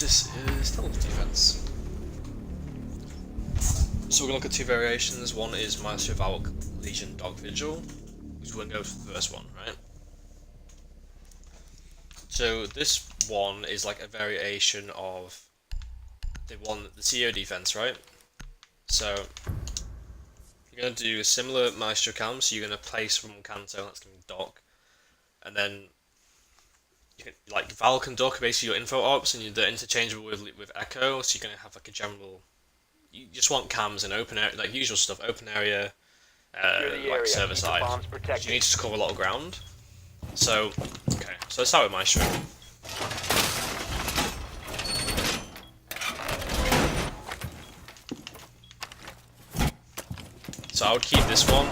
this is stealth defense. So we're gonna look at two variations. One is Maestro Valk Legion Dark Vigil, which we're gonna go for the first one, right? So this one is like a variation of the CEO defense, right? So you're gonna do a similar Maestro Cam, so you're gonna place from Canto, that's gonna be Doc, and then you can, like Valk and Doc are basically your info ops, and they're interchangeable with Echo, so you're gonna have like a general. You just want cams in open area, like usual stuff, open area, like server side. You need to cover a lot of ground. So, okay, so let's start with Maestro. So I would keep this one.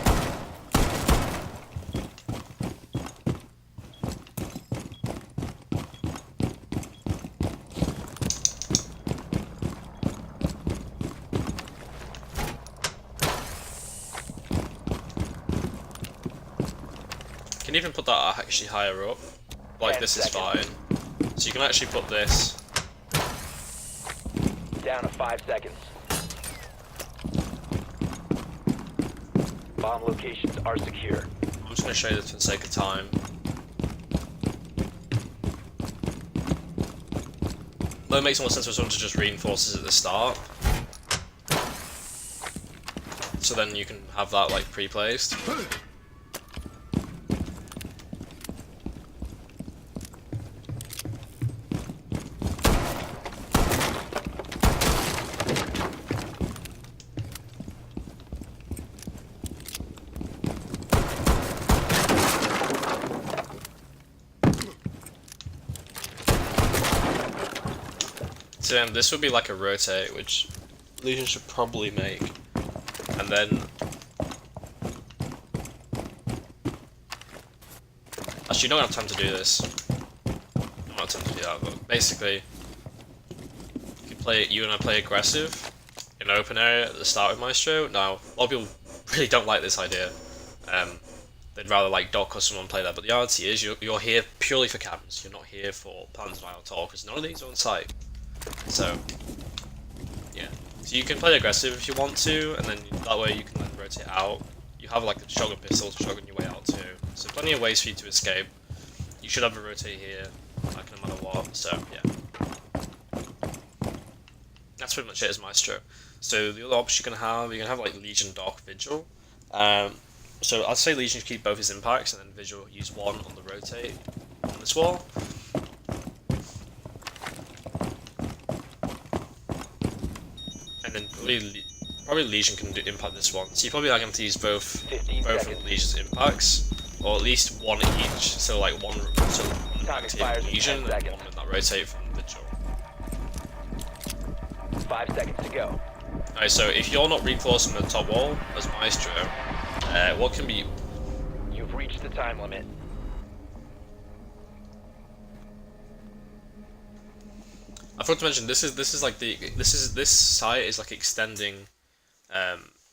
You can even put that actually higher up. Like this is fine. So you can actually put this. Down to 5 seconds. Bomb locations are secure. I'm just going to show you this for the sake of time. Though it makes more sense for someone to just reinforce this at the start. So then you can have that like pre-placed. So then this would be like a rotate, which Legion should probably make. And then... Actually, you don't have time to do this. I don't have time to do that, but basically... You and I play aggressive in an open area at the start of Maestro. Now, a lot of people really don't like this idea. They'd rather like Doc or someone play that, but the reality is you're here purely for cams. You're not here for plans of at all, because none of these are on site. So, yeah. So you can play aggressive if you want to, and then that way you can then rotate out. You have like the shotgun pistol to shotgun your way out too. So plenty of ways for you to escape. You should have a rotate here, like no matter what, so yeah. That's pretty much it as Maestro. So the other option you're gonna have like Legion Dark Vigil. So I'd say Legion should keep both his impacts, and then Vigil use one on the rotate on this wall. And then probably Legion can impact this one. So you probably are going to use both of Legion's impacts, or at least one each. So like one active Legion and one in that rotate from Vigil. 5 seconds to go. Alright, so if you're not reinforcing the top wall as Maestro, what can be? You've reached the time limit. I forgot to mention this site is like extending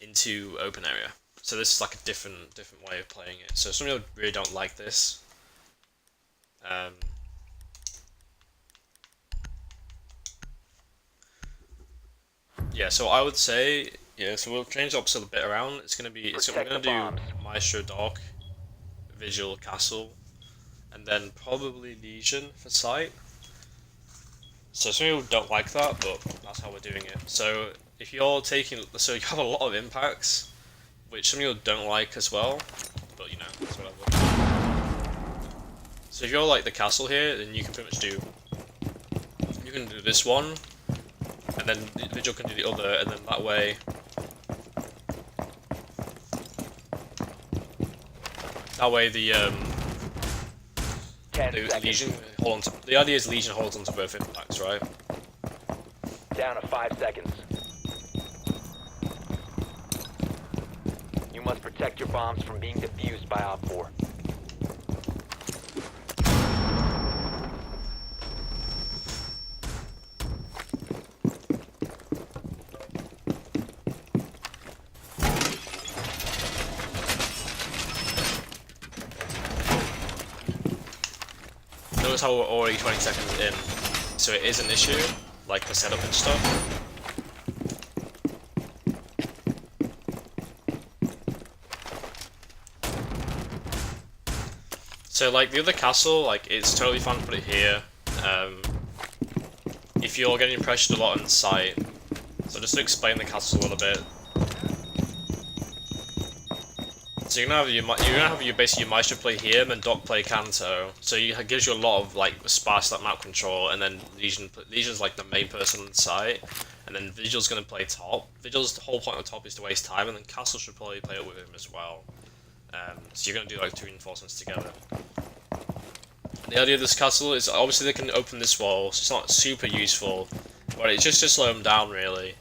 into open area. So this is like a different way of playing it. So some people really don't like this. Yeah, so I would say so we'll change the opposite a bit around. We're gonna do Maestro Dark, Vigil Castle, and then probably Legion for site. So some people don't like that, but that's how we're doing it. So if you're so you have a lot of impacts, which some people don't like as well, but you know, it's whatever. So if you're like the castle here, then you can pretty much you can do this one, and then Vigil can do the other, and then that way, the Legion hold on to, the idea is Legion holds onto both impacts, right? Down to 5 seconds. You must protect your bombs from being defused by Op 4. Notice how we're already 20 seconds in, so it is an issue. like the setup and stuff. So like the other castle, like it's totally fine to put it here. If you're getting pressured a lot on site. So just to explain the castle a little bit. So you're gonna have your basically your Maestro play here, and then Doc play Kanto. So it gives you a lot of like sparse like map control, and then Legion's like the main person on the site, and then Vigil's gonna play top. Vigil's the whole point of top is to waste time, and then Castle should probably play it with him as well. So you're gonna do like 2 reinforcements together. The idea of this castle is obviously they can open this wall, so it's not super useful, but it's just to slow them down really.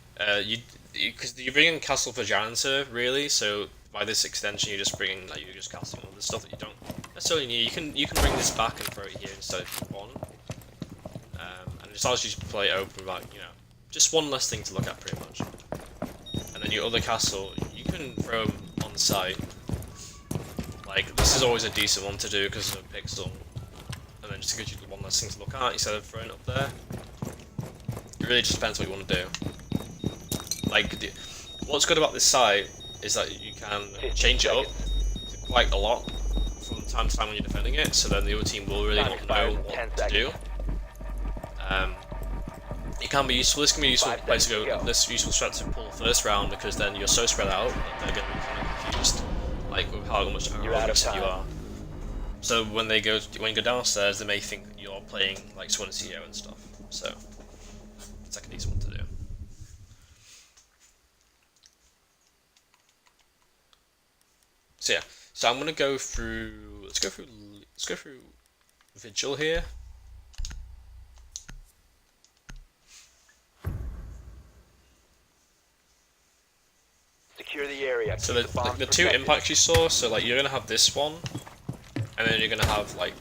Because you bring in Castle for Janitor really, so by this extension you're just bringing like you're just casting all the stuff that you don't necessarily need. You can bring this back and throw it here instead if you want, and it just allows you to play it open without just one less thing to look at pretty much. And then your other castle you can throw them on the site. Like this is always a decent one to do because of a pixel. And then just gives you one less thing to look at instead of throwing it up there. It really just depends what you want to do. Like, what's good about this site is that you can change it up quite a lot from time to time when you're defending it, so then the other team will really not know what to do. It can be useful. This can be a useful place to go. This useful strat to pull first round because then you're so spread out that they're going to be kind of confused, like with how much aggressive you are. So when you go downstairs, they may think you're playing like Swan CEO and stuff. So it's like a decent one to do. So yeah, so I'm gonna go through. Let's go through Vigil here. Secure the area. So the 2 impacts you saw. So like you're gonna have this one. And then you're gonna have like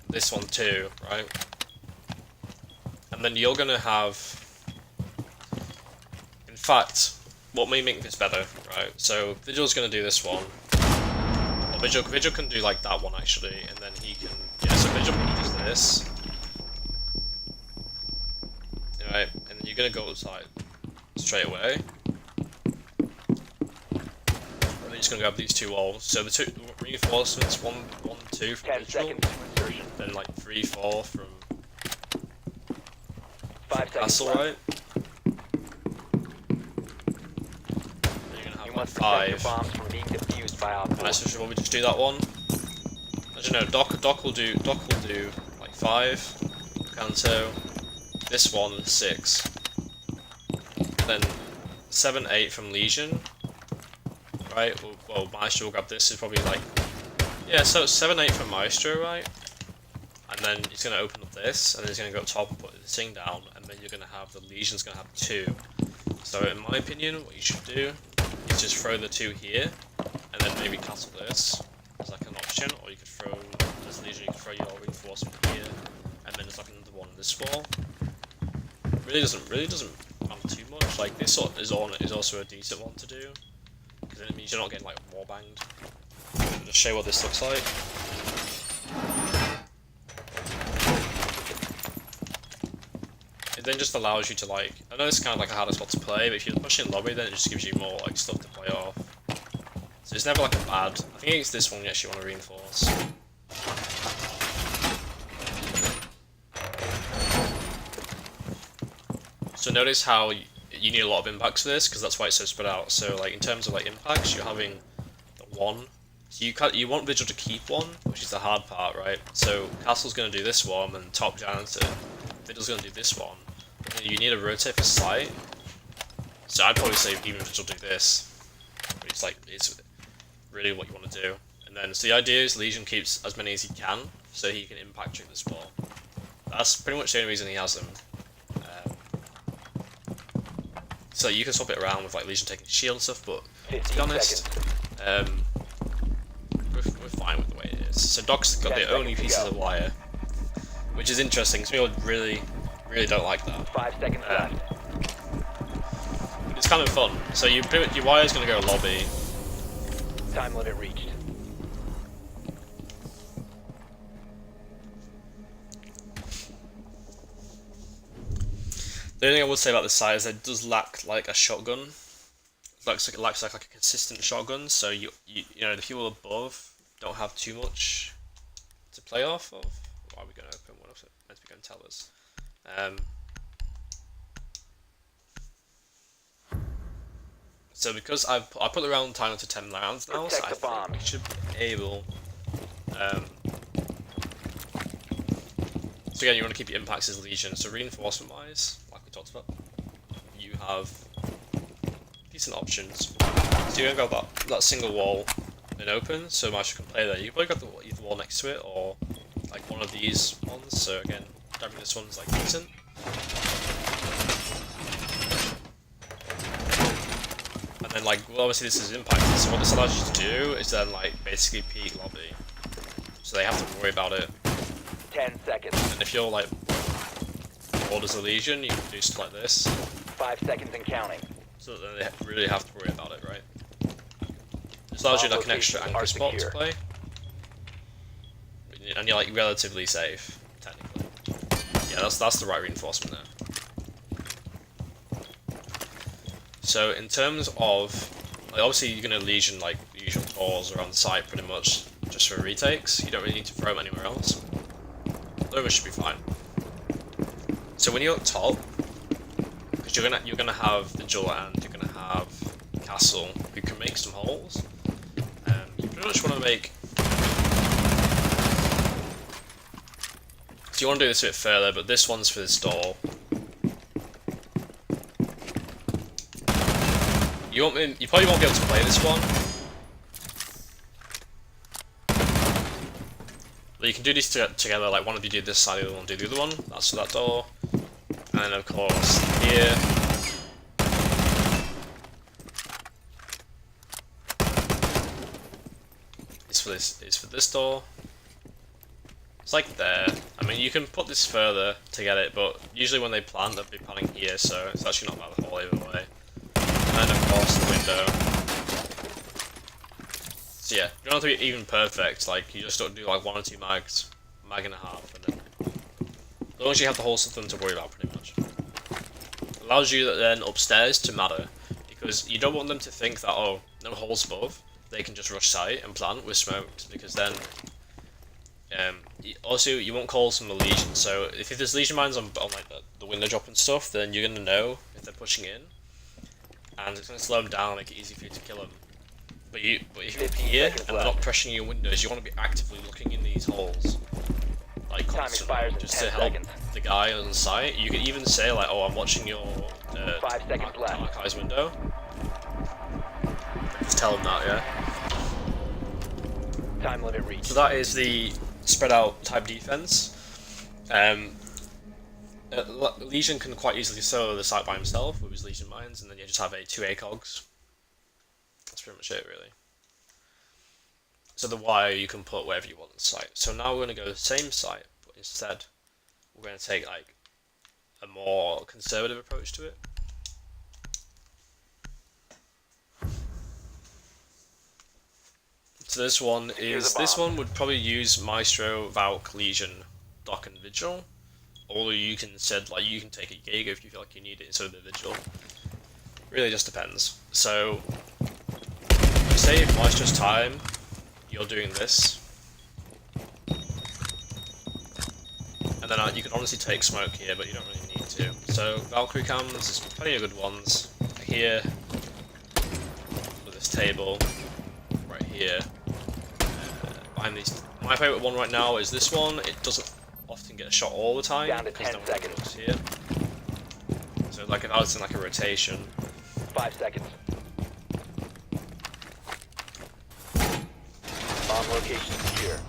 this one too, right? And then you're gonna have, in fact, what may make this better, right? So Vigil's gonna do this one. Or Vigil can do like that one actually, and then he can, so Vigil does this. Alright, and then you're gonna go outside straight away. Just gonna grab these 2 walls. So the 2 reinforcements, 1, 2 from 10 Vigil, seconds to insertion. then like 3, 4 from 5 seconds Castle, left. right? Then you're gonna have You like must protect your 5. bombs from being defused by Op 4. Alright, so should we just do that one? I don't know. Doc will do like 5. Kanto. This one 6. Then 7, 8 from Legion. Right, well Maestro will grab this, is probably like, so 7, 8 from Maestro, right? And then he's going to open up this, and then he's going to go up top and put this thing down, and then you're going to have, the Legion's going to have 2. So in my opinion, what you should do is just throw the 2 here, and then maybe castle this as like an option, or you could throw, as Legion, you could throw your reinforcement here, and then there's like another one on this wall. Really doesn't matter too much, like this sort is also a decent one to do. Because it means you're not getting like warbanged. I'll just show you what this looks like. It then just allows you to like, I know it's kind of like a harder spot to play, but if you're pushing lobby then it just gives you more like stuff to play off. So it's never like a bad, I think it's this one you actually want to reinforce. So notice how you need a lot of impacts for this, because that's why it's so spread out. So like in terms of like impacts, you're having the 1. So you want Vigil to keep 1, which is the hard part, right? So Castle's going to do this one, and top Janitor. Vigil's going to do this one. And then you need to rotate for sight. So I'd probably say even Vigil do this. But it's really what you want to do. And then so the idea is Legion keeps as many as he can, so he can impact through this wall. That's pretty much the only reason he has them. So you can swap it around with like Legion taking shield and stuff, but to be honest, we're fine with the way it is. So Doc's got the only pieces of wire, which is interesting, because people really don't like that. 5 seconds left. It's kind of fun. So your wire's going to go lobby. Time limit reached. The only thing I would say about this site is that it does lack like a shotgun. It lacks like a consistent shotgun, so you know the people above don't have too much to play off of. Why are we going to open? What else meant to be going to tell us? So because I put the round timer to 10 rounds now, so I think we should be able. So again, you want to keep your impacts as Legion. So reinforcement wise, like we talked about, you have decent options. So you're gonna go that single wall and open, so Maestro can play there. You probably got either wall next to it or like one of these ones. So again, grabbing this one's like decent. And then like, well, obviously this is impacted. So what this allows you to do is then like basically peek lobby. So they have to worry about it. 10 seconds. And if you're like bored as a Legion, you can do stuff like this. 5 seconds and counting. So then they really have to worry about it, right? This allows you like an extra anchor spot to play. And you're like relatively safe, technically. Yeah, that's the right reinforcement there. So in terms of, like, obviously you're gonna Legion like the usual cores around the site pretty much just for retakes. You don't really need to throw them anywhere else. Those should be fine. So when you're up top, because you're gonna have Vigil and you're gonna have Castle, who can make some holes. You pretty much want to make. So you want to do this a bit further, but this one's for this door. You probably won't be able to play this one. But you can do these together, like one of you do this side, the other one do the other one. That's for that door. And then of course here. Is for this door. It's like there. I mean, you can put this further to get it, but usually when they plant, they'll be planting here, so it's actually not bad at all either way. And then of course the window. So yeah, you don't have to be even perfect, like you just don't do like 1 or 2 mags, mag and a half, and then as long as you have the whole system to worry about pretty much. It allows you then upstairs to matter, because you don't want them to think that, oh, no holes above, they can just rush site and plant with smoked, because then also you won't call some the Legion, so if there's Legion mines on like the window drop and stuff, then you're gonna know if they're pushing in, and it's gonna slow them down and make it easy for you to kill them. But if you're up here and they're not pressuring your windows, you want to be actively looking in these holes, like constantly, just to help the guy on site. You can even say like, "Oh, I'm watching your 5 seconds left. archives window." Just tell them that, yeah. Time limit reached. So that is the spread out type defense. Legion can quite easily solo the site by himself with his Legion mines, and then you just have 2 ACOGs. That's pretty much it, really. So the wire you can put wherever you want on the site. So now we're going to go to the same site, but instead we're going to take like a more conservative approach to it. So this one would probably use Maestro, Valk, Legion, Doc, and Vigil. Or you can you can take a Jaeger if you feel like you need it instead of the Vigil. Really just depends. So to save Maestro's time, you're doing this. And then you can honestly take smoke here, but you don't really need to. So Valkyrie cams, there's plenty of good ones. Here, with this table, right here. Behind these. My favourite one right now is this one. It doesn't often get a shot all the time Down to because 10 no one seconds. looks here. So like if I was in like a rotation, 5 seconds. Bomb location secure.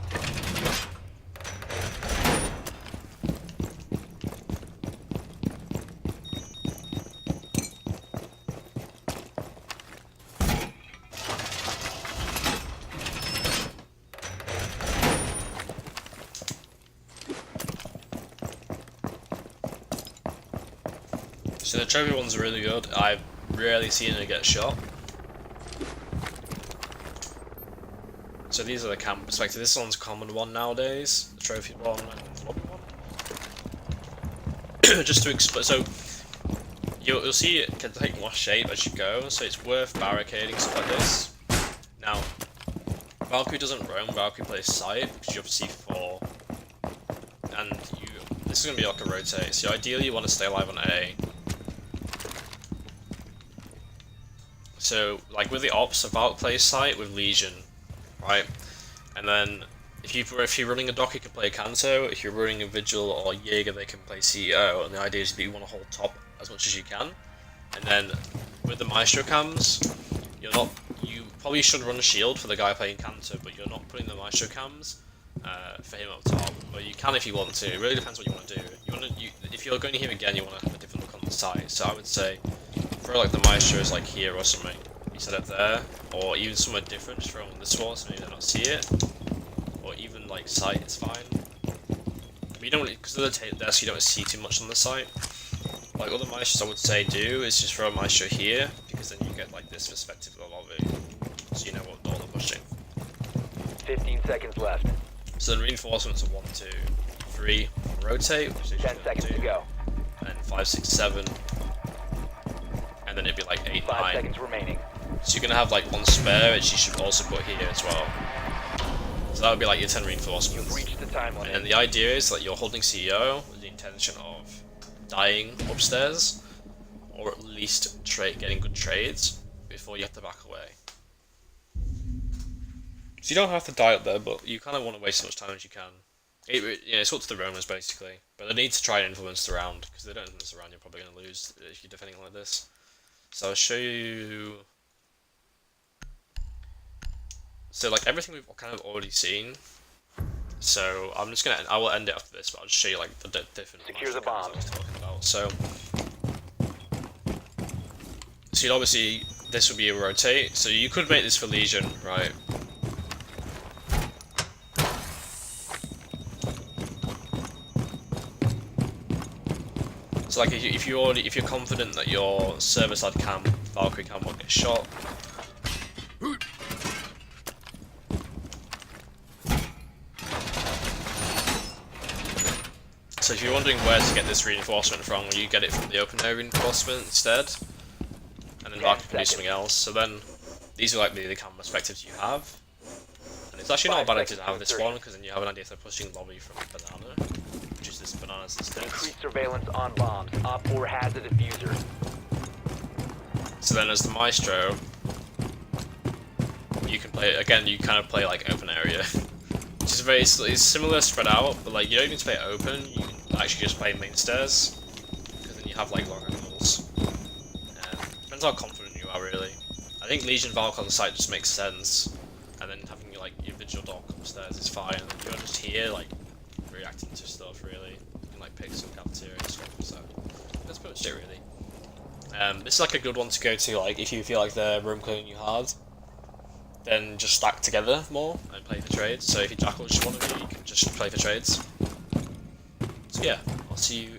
so the trophy one's really good. I've rarely seen it get shot. So these are the camp perspective. This one's a common one nowadays. The trophy one and the lobby one. Just to explain, so you'll see it can take more shape as you go, so it's worth barricading stuff like this. Now, Valkyrie doesn't roam, Valkyrie plays site because you have C4, and this is gonna be like a rotate. So ideally you want to stay alive on A. So like with the ops, Valk plays site with Legion, right? And then if you're running a doc, you can play Kanto. If you're running a Vigil or Jaeger, they can play CEO. And the idea is that you want to hold top as much as you can. And then with the Maestro cams, you probably should run a shield for the guy playing Kanto, but you're not putting the Maestro cams for him up top. But you can if you want to. It really depends what you want to do. If you're going here again, you want to have a different look on the side. So I would say throw like the Maestros like here or something instead of there, or even somewhere different, just throw them on this wall so maybe they don't see it. Or even like site is fine. But you don't, because of the desk, you don't see too much on the site. Like other Maestros I would say do is just throw a Maestro here, because then you get like this perspective of the lobby, so you know what door they're pushing. 15 seconds left. So then reinforcements are 1, 2, 3, rotate, which is 10 seconds to go. and 5, 6, 7, and then it'd be like 8, 5 9. seconds remaining. So you're gonna have like 1 spare, which you should also put here as well. So that would be like your 10 reinforcements. You've reached the time limit. And the idea is that you're holding CEO with the intention of dying upstairs, or at least getting good trades before you have to back away. So you don't have to die up there, but you kind of want to waste as much time as you can. It's up to the roamers basically, but they need to try and influence the round, because if they don't influence the round, you're probably going to lose if you're defending like this. So I'll show you. So like everything we've kind of already seen. So I will end it after this, but I'll just show you like the different. Secure the bomb. I was talking about. So you'd obviously, this would be a rotate. So you could make this for Legion, right? So like if you're confident that your server side cam, Valkyrie cam won't get shot. So if you're wondering where to get this reinforcement from, well, you get it from the open air reinforcement instead, and then Valkyrie can do something else. So then these are like the cam perspectives you have, and it's actually not a bad idea to have this one, because then you have an idea if they're pushing lobby from Banana, which is this Banana's instead. Increased surveillance on bombs. Op 4 has a diffuser. So then as the Maestro, you can play, again, you kind of play like open area. Which is it's similar spread out, but like you don't need to play it open, you can actually just play main stairs, because then you have like long angles. Depends how confident you are really. I think Legion Valk on the site just makes sense, and then having like your Vigil Dock upstairs is fine, and then you're just here like reacting to stuff really. You can like pick some cafeteria and stuff, so that's pretty much it really. This is like a good one to go to like if you feel like the room clearing you hard. Then just stack together more and play for trades. So if you jackal just one of you can just play for trades. So yeah, I'll see you